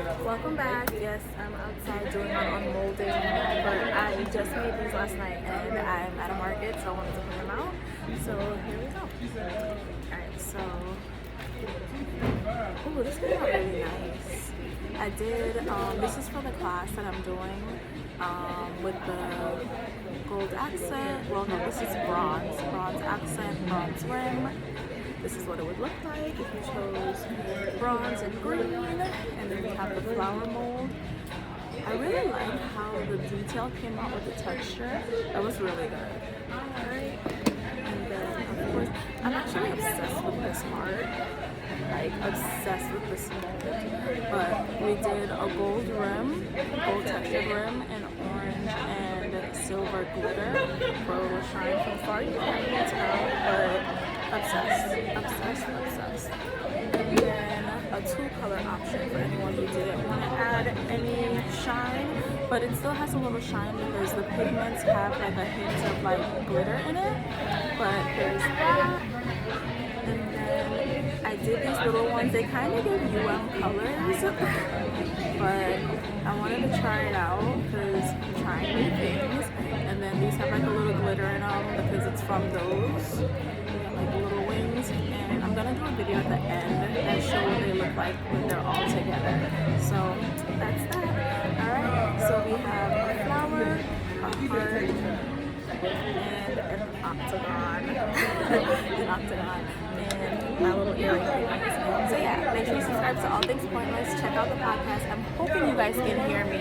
Welcome back. Yes, I'm outside doing my unmolding, but I just made these last night and I'm at a market, so I wanted to put them out. So here we go. Alright, so oh, this came out really nice. I did this is for the class that I'm doing with the gold accent. Well, no, this is bronze accent, bronze rim. This is what it would look like if you chose bronze and green. And then we have the flower mold. I really like how the detail came out with the texture. That was really good. Alright. And then, of course, I'm actually obsessed with this art. Like, obsessed with this mold. But we did a gold rim, gold textured rim, and orange and silver glitter for a little shine from far. You can't really tell, but obsessed. And then a two-color option for anyone who didn't want to add any shine, but it still has a little shine because the pigments have like a hint of like glitter in it. But there's that. And then I did these little ones. They kind of give colors, but I wanted to try it out because I'm trying new things. And then these have like a little glitter in them because it's from those. Like little wings, and I'm gonna do a video at the end and show what they look like when they're all together. So that's that. Alright, so we have a flower, a heart, and an octagon. And my little earring. So yeah, make sure you subscribe to All Things Pointless. Check out the podcast. I'm hoping you guys can hear me.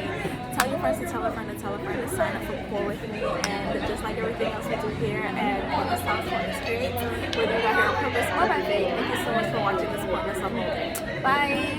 Tell your friends to tell a friend to tell a friend to sign up for Cool with me, and just like everything else we do here at Pointless House Pointless Creates, whether you got here on purpose or by fate, thank you so much for watching this Pointless Unmolding. Bye!